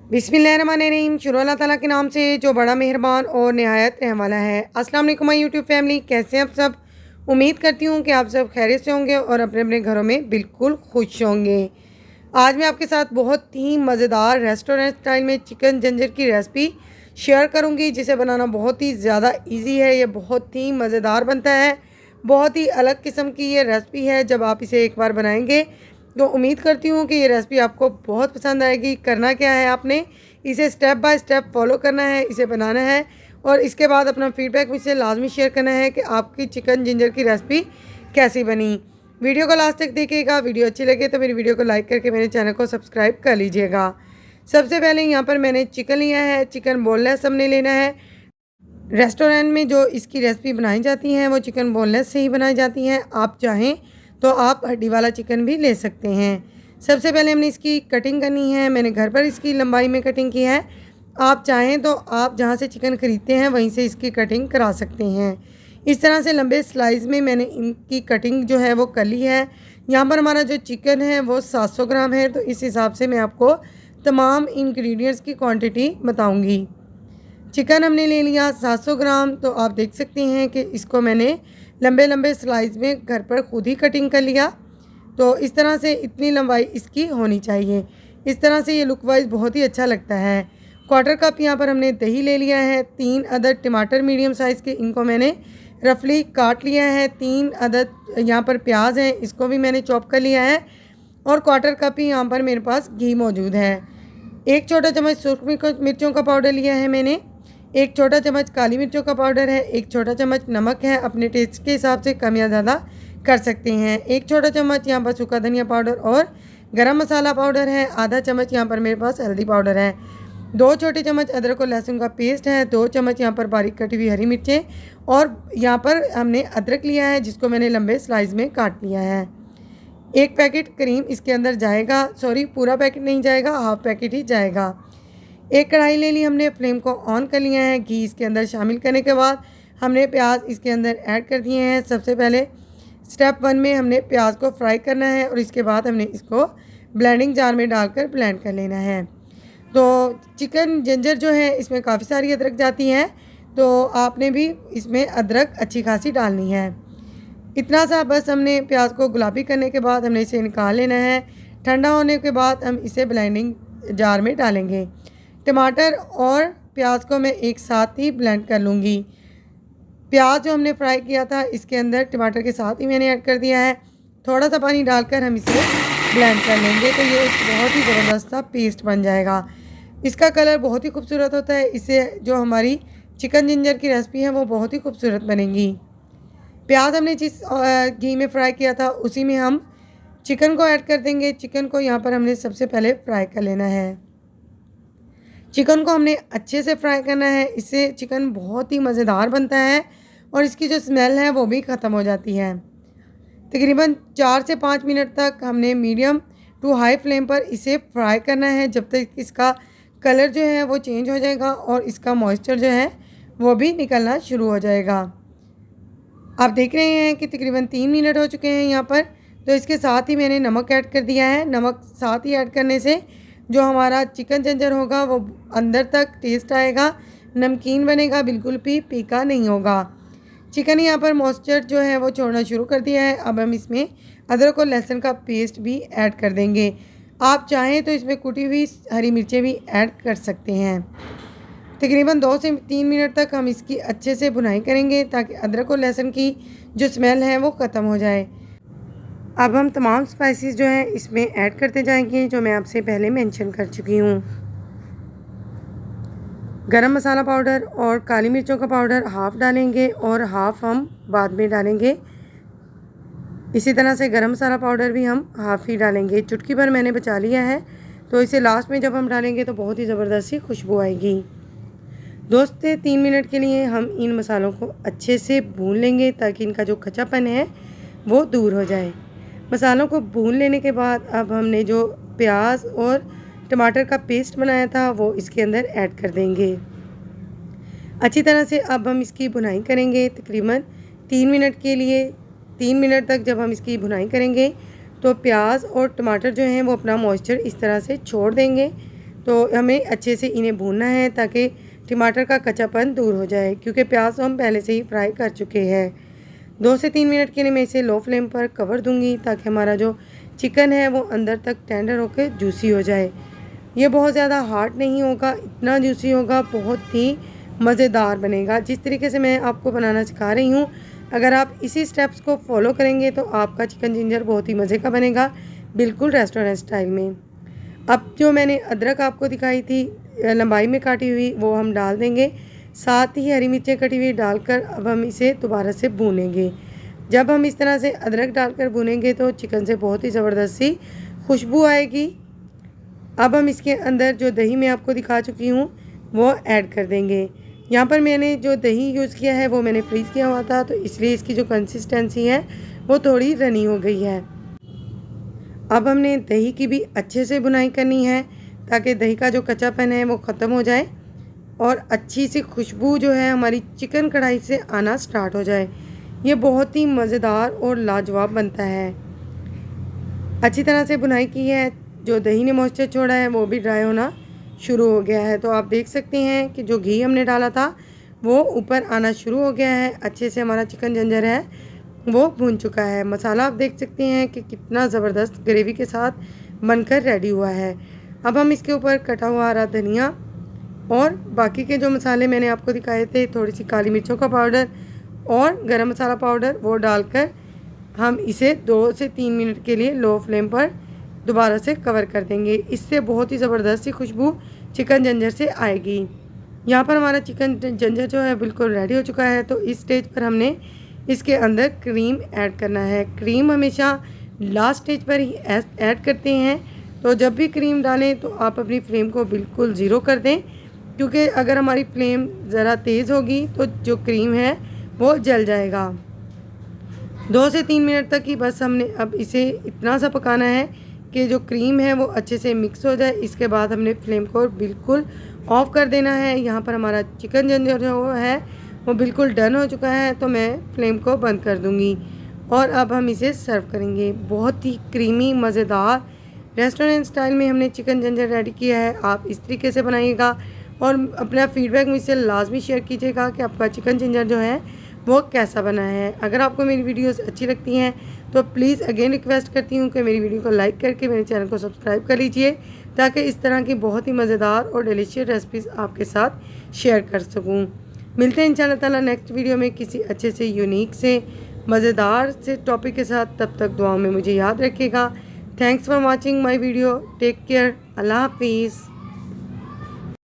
बिस्मिल्लाहिर्रहमानिर्रहीम। शुरू अल्लाह ताला के नाम से जो बड़ा मेहरबान और नहायत रहम वाला है। अस्सलाम वालेकुम माय यूट्यूब फैमिली, कैसे हैं आप सब। उम्मीद करती हूँ कि आप सब खैरियत से होंगे और अपने अपने घरों में बिल्कुल खुश होंगे। आज मैं आपके साथ बहुत ही मज़ेदार रेस्टोरेंट स्टाइल में चिकन जिंजर की रेसिपी शेयर करूँगी, जिसे बनाना बहुत ही ज़्यादा ईजी है। ये बहुत ही मज़ेदार बनता है, बहुत ही अलग किस्म की ये रेसिपी है। जब आप इसे एक बार बनाएंगे तो उम्मीद करती हूँ कि ये रेसिपी आपको बहुत पसंद आएगी। करना क्या है, आपने इसे स्टेप बाय स्टेप फॉलो करना है, इसे बनाना है और इसके बाद अपना फीडबैक मुझसे लाजमी शेयर करना है कि आपकी चिकन जिंजर की रेसिपी कैसी बनी। वीडियो को लास्ट तक देखिएगा। वीडियो अच्छी लगे तो मेरी वीडियो को लाइक करके मेरे चैनल को सब्सक्राइब कर लीजिएगा। सबसे पहले यहाँ पर मैंने चिकन लिया है। चिकन बोनलेस हमने लेना है। रेस्टोरेंट में जो इसकी रेसिपी बनाई जाती हैं वो चिकन बोनलेस से ही बनाई जाती हैं। आप चाहें तो आप हड्डी वाला चिकन भी ले सकते हैं। सबसे पहले हमने इसकी कटिंग करनी है। मैंने घर पर इसकी लंबाई में कटिंग की है। आप चाहें तो आप जहां से चिकन ख़रीदते हैं वहीं से इसकी कटिंग करा सकते हैं। इस तरह से लंबे स्लाइस में मैंने इनकी कटिंग जो है वो कर ली है। यहाँ पर हमारा जो चिकन है वो 700 ग्राम है, तो इस हिसाब से मैं आपको तमाम इंग्रेडिएंट्स की क्वांटिटी बताऊँगी। चिकन हमने ले लिया 700 ग्राम, तो आप देख सकते हैं कि इसको मैंने लंबे लंबे स्लाइस में घर पर खुद ही कटिंग कर लिया। तो इस तरह से इतनी लंबाई इसकी होनी चाहिए। इस तरह से ये लुक वाइज बहुत ही अच्छा लगता है। क्वार्टर कप यहाँ पर हमने दही ले लिया है। 3 अदद टमाटर मीडियम साइज़ के, इनको मैंने रफली काट लिया है। 3 अदद यहाँ पर प्याज हैं, इसको भी मैंने चॉप कर लिया है। और क्वार्टर कप ही यहाँ पर मेरे पास घी मौजूद है। 1 छोटा चम्मच सूखी मिर्चों का पाउडर लिया है मैंने। 1 छोटा चम्मच काली मिर्चों का पाउडर है। 1 छोटा चम्मच नमक है, अपने टेस्ट के हिसाब से कम या ज़्यादा कर सकते हैं। 1 छोटा चम्मच यहाँ पर सूखा धनिया पाउडर और गरम मसाला पाउडर है। आधा चम्मच यहाँ पर मेरे पास हल्दी पाउडर है। 2 छोटे चम्मच अदरक और लहसुन का पेस्ट है। 2 चम्मच यहाँ पर बारीक कटी हुई हरी मिर्चें और यहाँ पर हमने अदरक लिया है जिसको मैंने लंबे स्लाइस में काट लिया है। 1 पैकेट क्रीम इसके अंदर जाएगा, सॉरी पूरा पैकेट नहीं जाएगा, हाफ पैकेट ही जाएगा। 1 कढ़ाई ले ली हमने, फ्लेम को ऑन कर लिया है। घी इसके अंदर शामिल करने के बाद हमने प्याज इसके अंदर ऐड कर दिए हैं। सबसे पहले स्टेप 1 में हमने प्याज को फ्राई करना है और इसके बाद हमने इसको ब्लेंडिंग जार में डालकर ब्लेंड कर लेना है। तो चिकन जिंजर जो है इसमें काफ़ी सारी अदरक जाती है, तो आपने भी इसमें अदरक अच्छी खासी डालनी है। इतना सा बस हमने प्याज को गुलाबी करने के बाद हमने इसे निकाल लेना है। ठंडा होने के बाद हम इसे ब्लेंडिंग जार में डालेंगे। टमाटर और प्याज को मैं एक साथ ही ब्लेंड कर लूँगी। प्याज जो हमने फ्राई किया था इसके अंदर टमाटर के साथ ही मैंने ऐड कर दिया है। थोड़ा सा पानी डालकर हम इसे ब्लेंड कर लेंगे तो ये बहुत ही ज़बरदस्त सा पेस्ट बन जाएगा। इसका कलर बहुत ही खूबसूरत होता है। इससे जो हमारी चिकन जिंजर की रेसिपी है वो बहुत ही खूबसूरत बनेगी। प्याज हमने जिस घी में फ्राई किया था उसी में हम चिकन को ऐड कर देंगे। चिकन को यहाँ पर हमने सबसे पहले फ्राई कर लेना है। चिकन को हमने अच्छे से फ्राई करना है, इससे चिकन बहुत ही मज़ेदार बनता है और इसकी जो स्मेल है वो भी ख़त्म हो जाती है। तकरीबन 4 से 5 मिनट तक हमने मीडियम टू हाई फ्लेम पर इसे फ्राई करना है, जब तक इसका कलर जो है वो चेंज हो जाएगा और इसका मॉइस्चर जो है वो भी निकलना शुरू हो जाएगा। आप देख रहे हैं कि तकरीबन 3 मिनट हो चुके हैं यहाँ पर। तो इसके साथ ही मैंने नमक ऐड कर दिया है। नमक साथ ही ऐड करने से जो हमारा चिकन जिंजर होगा वो अंदर तक टेस्ट आएगा, नमकीन बनेगा, बिल्कुल भी फीका नहीं होगा। चिकन यहाँ पर मॉइस्चर जो है वो छोड़ना शुरू कर दिया है। अब हम इसमें अदरक और लहसुन का पेस्ट भी ऐड कर देंगे। आप चाहें तो इसमें कुटी हुई हरी मिर्चें भी ऐड कर सकते हैं। तकरीबन 2 से 3 मिनट तक हम इसकी अच्छे से भुनाई करेंगे ताकि अदरक और लहसुन की जो स्मेल है वो ख़त्म हो जाए। अब हम तमाम स्पाइसेस जो हैं इसमें ऐड करते जाएंगे जो मैं आपसे पहले मेंशन कर चुकी हूँ। गरम मसाला पाउडर और काली मिर्चों का पाउडर हाफ़ डालेंगे और हाफ़ हम बाद में डालेंगे। इसी तरह से गरम मसाला पाउडर भी हम हाफ़ ही डालेंगे। चुटकी भर मैंने बचा लिया है, तो इसे लास्ट में जब हम डालेंगे तो बहुत ही ज़बरदस्त सी खुशबू आएगी। 2 से 3 मिनट के लिए हम इन मसालों को अच्छे से भून लेंगे ताकि इनका जो कच्चापन है वो दूर हो जाए। मसालों को भून लेने के बाद अब हमने जो प्याज और टमाटर का पेस्ट बनाया था वो इसके अंदर ऐड कर देंगे। अच्छी तरह से अब हम इसकी भुनाई करेंगे तकरीबन 3 मिनट के लिए। 3 मिनट तक जब हम इसकी भुनाई करेंगे तो प्याज और टमाटर जो हैं वो अपना मॉइस्चर इस तरह से छोड़ देंगे। तो हमें अच्छे से इन्हें भूनना है ताकि टमाटर का कच्चापन दूर हो जाए, क्योंकि प्याज हम पहले से ही फ्राई कर चुके हैं। 2 से 3 मिनट के लिए मैं इसे लो फ्लेम पर कवर दूंगी ताकि हमारा जो चिकन है वो अंदर तक टेंडर होकर जूसी हो जाए। ये बहुत ज़्यादा हार्ड नहीं होगा, इतना जूसी होगा, बहुत ही मज़ेदार बनेगा। जिस तरीके से मैं आपको बनाना सिखा रही हूँ, अगर आप इसी स्टेप्स को फॉलो करेंगे तो आपका चिकन जिंजर बहुत ही मज़े का बनेगा, बिल्कुल रेस्टोरेंट स्टाइल में। अब जो मैंने अदरक आपको दिखाई थी लंबाई में काटी हुई, वो हम डाल देंगे। साथ ही हरी मिर्चें कटी हुई डालकर अब हम इसे दोबारा से भूनेंगे। जब हम इस तरह से अदरक डालकर भूनेंगे तो चिकन से बहुत ही ज़बरदस्त सी खुशबू आएगी। अब हम इसके अंदर जो दही मैं आपको दिखा चुकी हूँ वो ऐड कर देंगे। यहाँ पर मैंने जो दही यूज़ किया है वो मैंने फ्रीज़ किया हुआ था, तो इसलिए इसकी जो कंसिस्टेंसी है वो थोड़ी रनी हो गई है। अब हमने दही की भी अच्छे से बुनाई करनी है ताकि दही का जो कच्चापन है वो ख़त्म हो जाए और अच्छी सी खुशबू जो है हमारी चिकन कढ़ाई से आना स्टार्ट हो जाए। ये बहुत ही मज़ेदार और लाजवाब बनता है। अच्छी तरह से बुनाई की है, जो दही ने मॉइस्चर छोड़ा है वो भी ड्राई होना शुरू हो गया है। तो आप देख सकते हैं कि जो घी हमने डाला था वो ऊपर आना शुरू हो गया है। अच्छे से हमारा चिकन जिंजर है वो भून चुका है। मसाला आप देख सकते हैं कि कितना ज़बरदस्त ग्रेवी के साथ बनकर रेडी हुआ है। अब हम इसके ऊपर कटा हुआ हरा धनिया और बाकी के जो मसाले मैंने आपको दिखाए थे, थोड़ी सी काली मिर्चों का पाउडर और गरम मसाला पाउडर, वो डालकर हम इसे 2 से 3 मिनट के लिए लो फ्लेम पर दोबारा से कवर कर देंगे। इससे बहुत ही ज़बरदस्त सी खुशबू चिकन जिंजर से आएगी। यहाँ पर हमारा चिकन जिंजर जो है बिल्कुल रेडी हो चुका है। तो इस स्टेज पर हमने इसके अंदर क्रीम ऐड करना है। क्रीम हमेशा लास्ट स्टेज पर ही ऐड करते हैं, तो जब भी क्रीम डालें तो आप अपनी फ्लेम को बिल्कुल ज़ीरो कर दें, क्योंकि अगर हमारी फ्लेम ज़रा तेज़ होगी तो जो क्रीम है वो जल जाएगा। 2 से 3 मिनट तक ही बस हमने अब इसे इतना सा पकाना है कि जो क्रीम है वो अच्छे से मिक्स हो जाए। इसके बाद हमने फ्लेम को बिल्कुल ऑफ़ कर देना है। यहाँ पर हमारा चिकन जिंजर जो है वो बिल्कुल डन हो चुका है, तो मैं फ्लेम को बंद कर दूँगी और अब हम इसे सर्व करेंगे। बहुत ही क्रीमी मज़ेदार रेस्टोरेंट स्टाइल में हमने चिकन जिंजर रेडी किया है। आप इस तरीके से बनाइएगा और अपना फीडबैक मुझसे लाजमी शेयर कीजिएगा कि आपका चिकन जिंजर जो है वो कैसा बना है। अगर आपको मेरी वीडियोस अच्छी लगती हैं तो प्लीज़ अगेन रिक्वेस्ट करती हूँ कि मेरी वीडियो को लाइक करके मेरे चैनल को सब्सक्राइब कर लीजिए, ताकि इस तरह की बहुत ही मज़ेदार और डिलीशियस रेसिपीज़ आपके साथ शेयर कर सकूँ। मिलते हैं इंशाल्लाह ताला नेक्स्ट वीडियो में किसी अच्छे से यूनिक से मज़ेदार से टॉपिक के साथ। तब तक दुआओं में मुझे याद रखिएगा। Thanks for watching my video. Take care. अल्लाह हाफिज़।